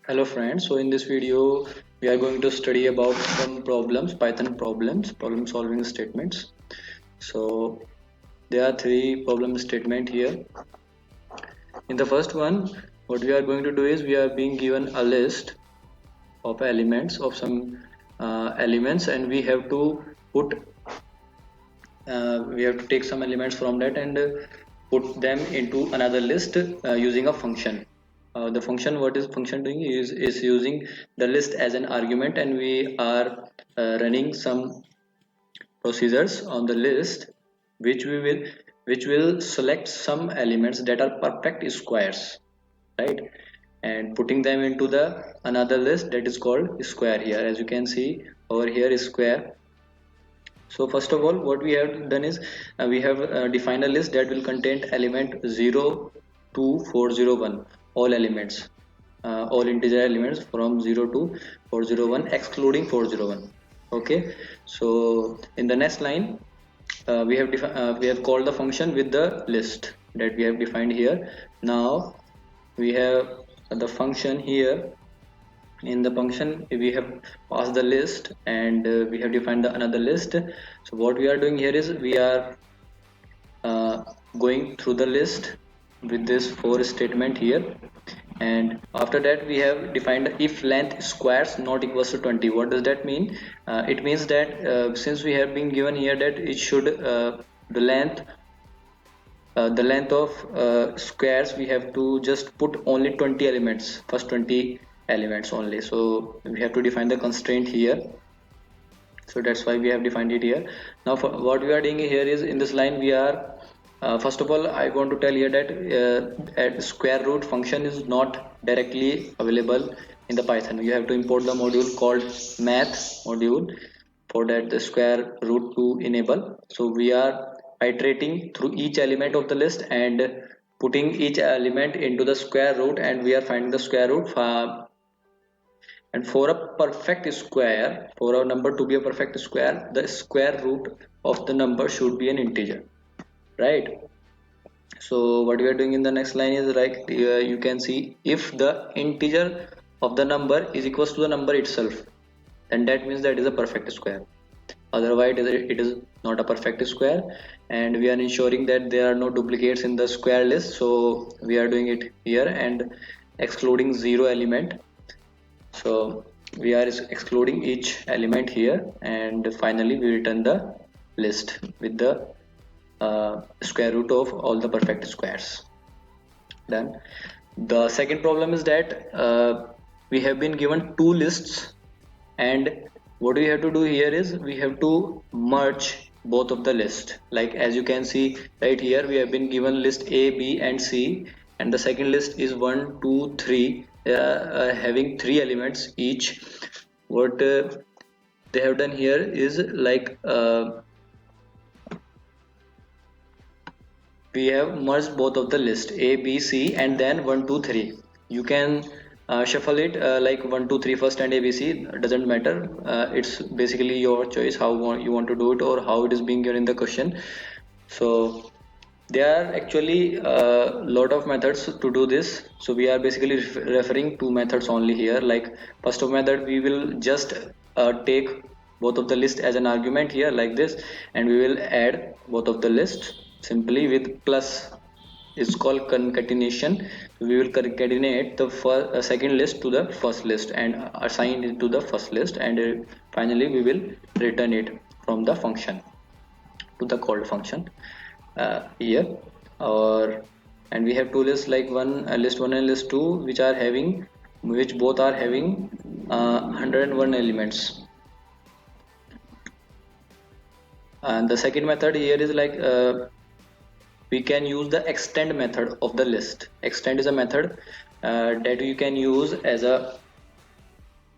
Hello friends, so in this video we are going to study about some problems, Python problems, problem solving statements. So there are three problem statement here. In the first one, what we are going to do is we are being given a list of elements of some elements, and put we have to take some elements from that and put them into another list using a function. The function, what is function doing is using the list as an argument, and we are running some procedures on the list which we will which will select some elements that are perfect squares, right, and putting them into the another list that is called square. Here as you can see over here is square. So first of all, what we have done is we have defined a list that will contain element 0 to 401, all elements, all integer elements from 0 to 401 excluding 401. Okay, so in the next line we have called the function with the list that we have defined here. Now we have the function here. In the function we have passed the list, and we have defined the another list. So what we are doing here is we are uh, going through the list with this for statement here, and after that we have defined if length squares not equals to 20. What does that mean? It means that since we have been given here that it should the length of squares, we have to just put only 20 elements, first 20 elements only. So we have to define the constraint here, so that's why we have defined it here. Now for what we are doing here is in this line we are first of all I want to tell here that at square root function is not directly available in the Python. You have to import the module called math module for that the square root to enable. So we are iterating through each element of the list and putting each element into the square root, and we are finding the square root. And for a perfect square, for a number to be a perfect square, the square root of the number should be an integer, right? So what we are doing in the next line is like you can see if the integer of the number is equals to the number itself, then that means that is a perfect square. Otherwise it is not a perfect square, and we are ensuring that there are no duplicates in the square list. So we are doing it here and excluding zero element. So we are excluding each element here, and finally we return the list with the square root of all the perfect squares. Then the second problem is that we have been given two lists, and what we have to do here is we have to merge both of the list. Like as you can see right here, we have been given list A, B and C, and the second list is 1 2 3, having three elements each. What they have done here is like we have merged both of the list A, B, C, and then 1 2 3. You can shuffle it like 1 2 3 first and A, B, C, doesn't matter. It's basically your choice how you want to do it or how it is being given in the question. So there are actually a lot of methods to do this. So we are basically referring to methods only here. Like first of method, we will just take both of the list as an argument here like this, and we will add both of the list simply with plus. It's called concatenation. We will concatenate the second list to the first list and assign it to the first list, and finally we will return it from the function to the called function here. Or and we have two lists like list 1 and list 2, which both are having 101 elements. And the second method here is like we can use the extend method of the list. Extend is a method that you can use as a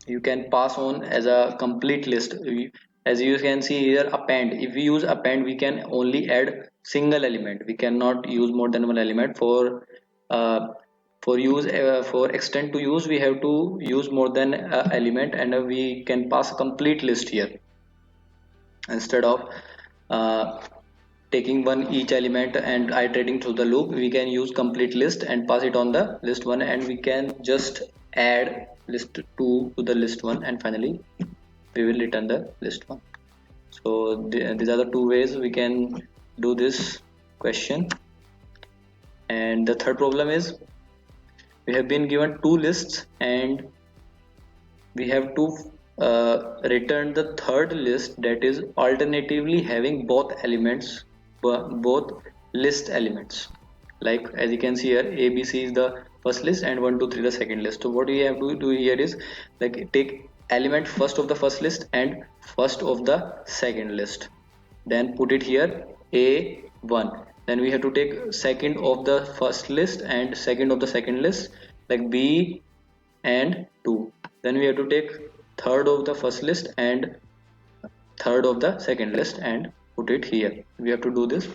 you can pass on as a complete list. As you can see here, append, if we use append we can only add single element, we cannot use more than one element. For use for extend to use, we have to use more than element, and we can pass a complete list here instead of uh, taking one each element and iterating through the loop. We can use complete list and pass it on the list one, and we can just add list 2 to the list 1, and finally we will return the list 1. So these are the two ways we can do this question. And the third problem is, we have been given two lists and we have to return the third list that is alternatively having both elements, both list elements. Like as you can see here, ABC is the first list and 1 2 3 the second list. So what we have to do here is, like, take element first of the first list and first of the second list, then put it here A1. Then we have to take second of the first list and second of the second list, like B and 2. Then we have to take third of the first list and third of the second list and put it here. We have to do this.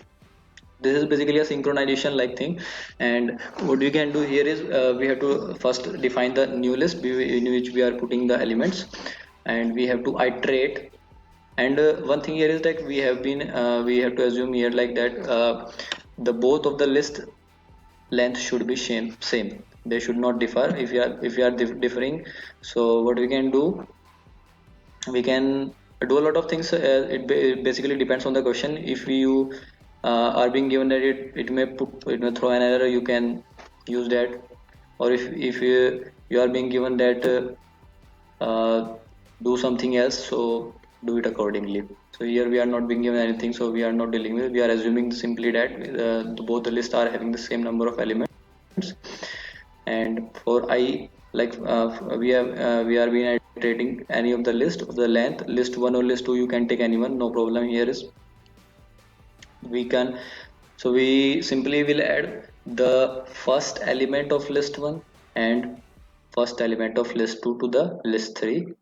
This is basically a synchronization like thing. And what we can do here is, we have to first define the new list in which we are putting the elements, and we have to iterate. And one thing here is that we have to assume here like that, the both of the list length should be same. They should not differ. If you are differing, so what we can do, we can do a lot of things. It basically depends on the question. If you are being given that it may throw an error, you can use that. Or if you are being given that do something else, so do it accordingly. So here we are not being given anything, so we are not dealing with, we are assuming simply that both the lists are having the same number of elements. And for I, like, we are being iterating any of the list of the length, list 1 or list 2, you can take anyone, no problem. Here is, we can, so we simply will add the first element of list 1 and first element of list 2 to the list 3.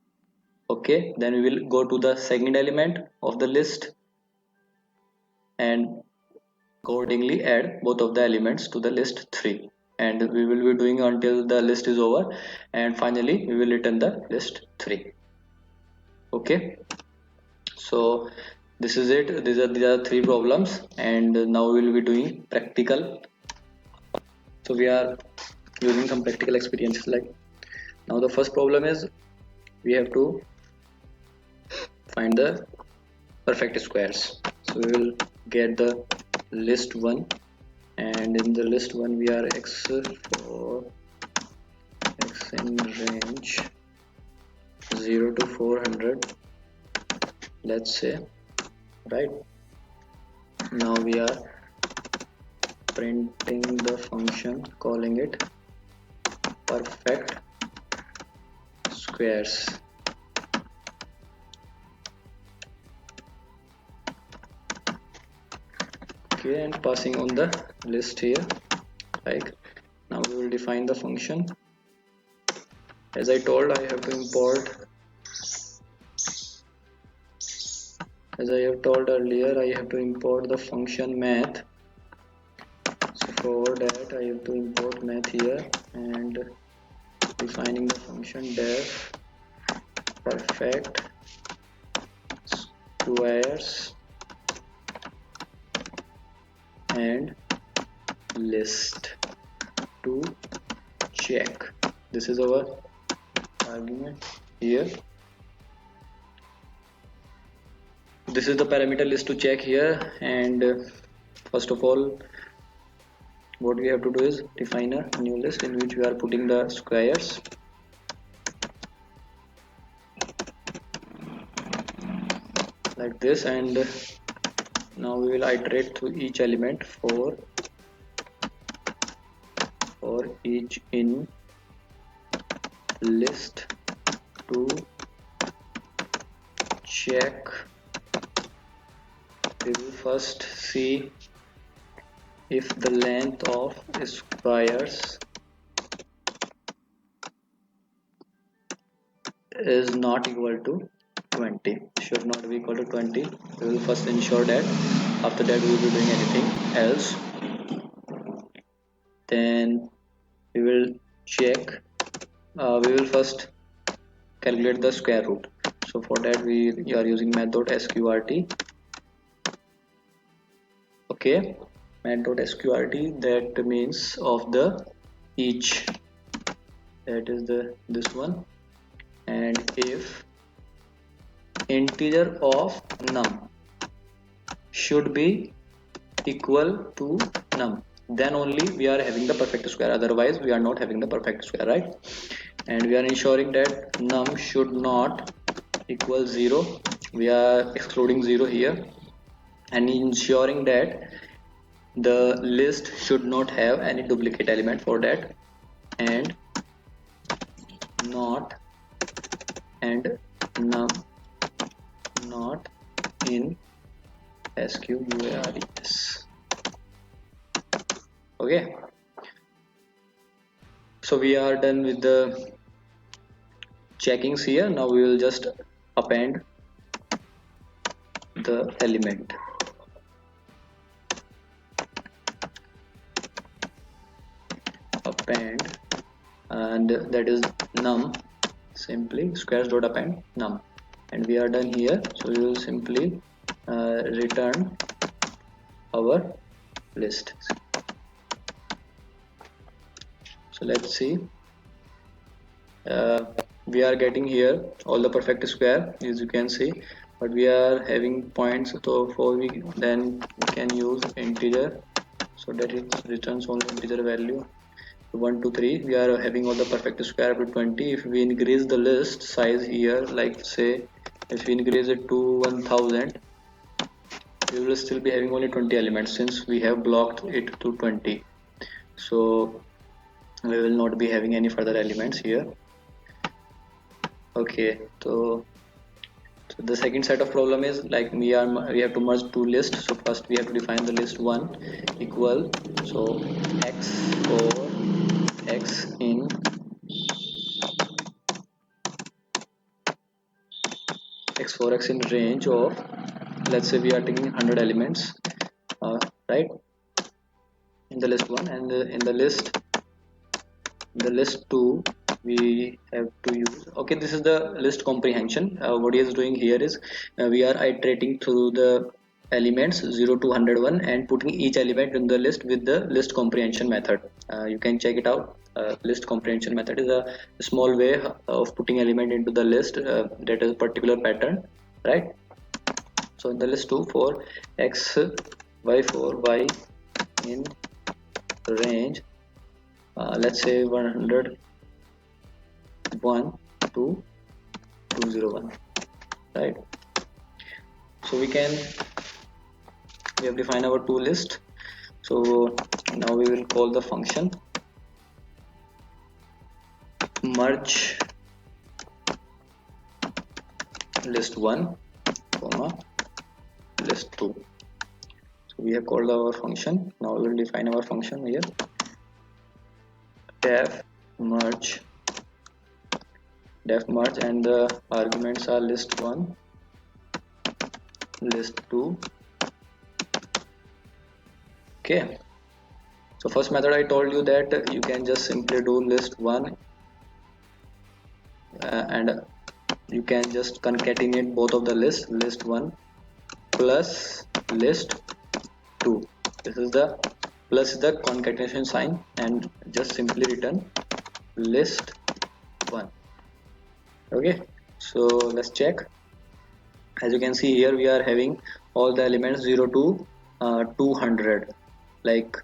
Okay, then we will go to the second element of the list and accordingly add both of the elements to the list 3, and we will be doing until the list is over, and finally we will return the list 3. Okay, so this is it. These are three problems, and now we will be doing practical. So we are using some practical experiences. Like, now the first problem is, we have to find the perfect squares. So we will get the list 1, and in the list 1 we are x for x in range 0 to 400, let's say, right? Now we are printing the function, calling it perfect squares. Okay, and passing on the list here. Like, now we will define the function. As I told, I have to import, as I have told earlier, I have to import the function math. So for that I have to import math here, and defining the function def perfect squares and list to check. This is our argument here. This is the parameter list to check here, and first of all, what we have to do is define a new list in which we are putting the squares. Like this, and now we will iterate through each element for each in list to check. We will first see if the length of squares is not equal to 20, should not be equal to 20. We will first ensure that. After that we will be doing anything else. Then we will check, we will first calculate the square root. So for that we are using math.sqrt. Okay, math.sqrt, that means of the each. that is this one. And if integer of num should be equal to num, then only we are having the perfect square, otherwise we are not having the perfect square, right? And we are ensuring that num should not equal 0, we are excluding 0 here, and ensuring that the list should not have any duplicate element for that, and not and num not in sqrs. Okay, so we are done with the checkings here. Now we will just append the element. Append, and that is num, simply squares dot append num, and we are done here. So we will simply return our list. So let's see, we are getting here all the perfect square, as you can see, but we are having points, so for then we can use integer so that it returns only integer value. 1 2 3 we are having all the perfect square up to 20. If we increase the list size here, like say if we increase it to 1000, we will still be having only 20 elements since we have blocked it to 20, so we will not be having any further elements here. Okay, so the second set of problem is like we have to merge two lists. So first we have to define the list 1 equal, so x for x in range of, let's say we are taking 100 elements, right, in the list 1, and in the list 2 we have to use, okay, this is the list comprehension. What he is doing here is we are iterating through the elements 0 to 101 and putting each element in the list with the list comprehension method. You can check it out. List comprehension method is a small way of putting element into the list that is a particular pattern, right? So in the list 2 for x y for y in range, let's say 101 to 201, right? So we have defined our two list. So now we will call the function merge list 1 comma list 2. So we have called our function. Now we will define our function here, def merge, and the arguments are list 1, list 2. Okay, so first method I told you that you can just simply do list 1 and you can just concatenate both of the list 1 plus list 2. This is the plus the concatenation sign, and just simply return list 1. Okay, so let's check. As you can see here, we are having all the elements 0 to 200. Like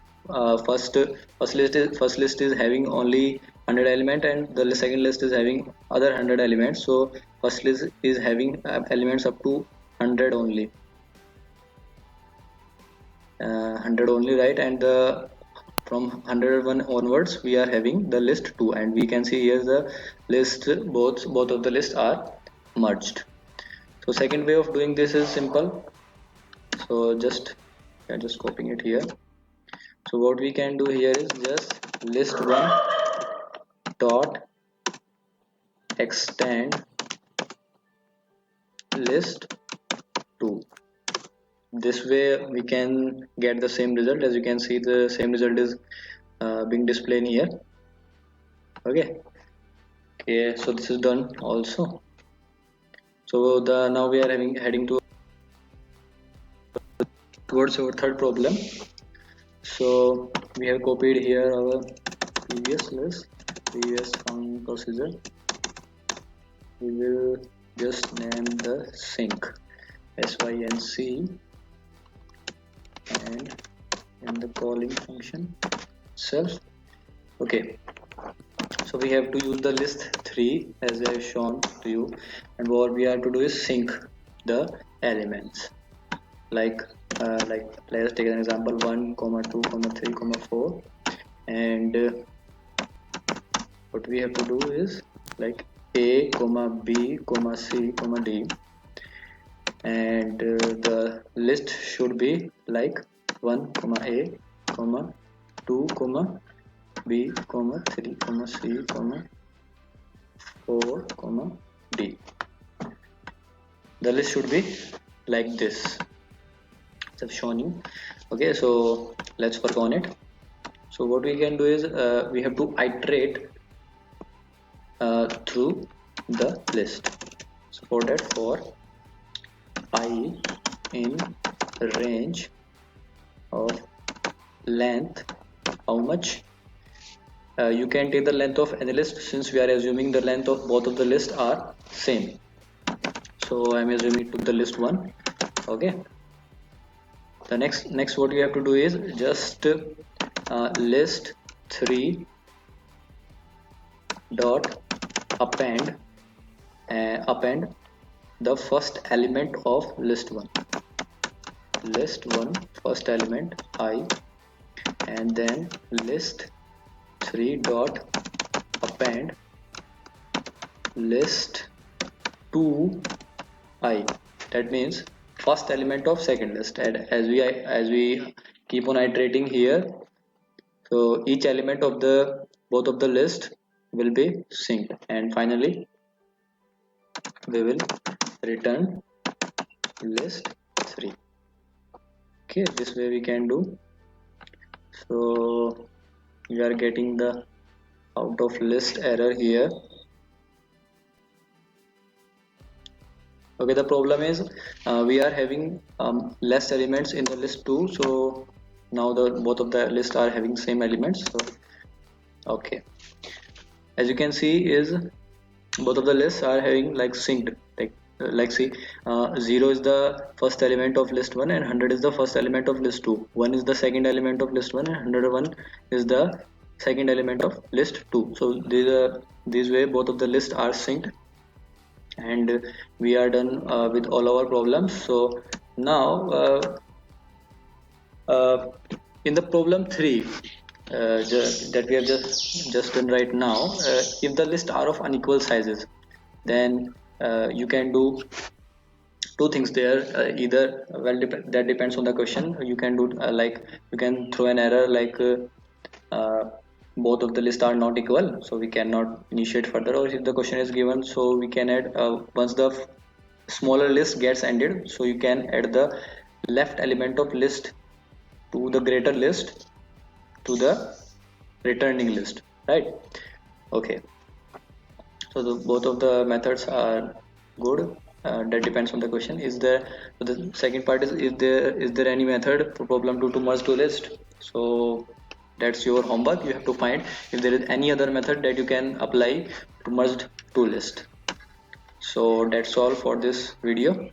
first list is having only 100 element, and the second list is having other 100 elements. So first list is having elements up to 100 only, 100 only, right? And from 101 onwards we are having the list 2, and we can see here the list, both of the lists are merged. So second way of doing this is simple. So just copying it here. So what we can do here is just list 1 dot extend list 2. This way we can get the same result. As you can see, the same result is being displayed here. Okay, so this is done also. So now we are heading towards our third problem. So we have copied here our previous list, previous found procedure, we will just name the sync sync, and in the calling function itself. Okay, so we have to use the list 3 as I have shown to you, and what we have to do is sync the elements, like let's take an example 1, 2, 3, 4, and what we have to do is like A, B, C, D, and the list should be like 1, A, 2, B, 3, C, 4, D. The list should be like this. I've shown you. Okay, so let's work on it. So what we can do is we have to iterate through the list. So for that, for I in range of length, how much? You can take the length of any list, since we are assuming the length of both of the lists are same. So I'm assuming to the list 1. Okay, the next what we have to do is just list 3 dot append the first element of list 1 first element I, and then list 3 dot append list 2 I. That means first element of second list, and as we keep on iterating here, so each element of the both of the list will be synced, and finally we will return list 3. Okay, this way we can do. So we are getting the out of list error here. Okay, the problem is we are having less elements in the list 2, so now the both of the lists are having same elements. So okay, as you can see is both of the lists are having like synced, like see 0 is the first element of list 1 and 100 is the first element of list 2. 1 is the second element of list 1 and 101 is the second element of list 2. So this way both of the lists are synced, and we are done with all our problems. So now in the problem 3 that we have just done right now, if the lists are of unequal sizes, then you can do two things there. Either that depends on the question. You can do like you can throw an error like both of the lists are not equal, so we cannot initiate further, or if the question is given, so we can add once the smaller list gets ended, so you can add the left element of list to the greater list to the returning list, right? Okay, so both of the methods are good. That depends on the question. Is there, so the second part is there any method for problem 2 to merge two list? So that's your homework. You have to find if there is any other method that you can apply to merge two list. So that's all for this video.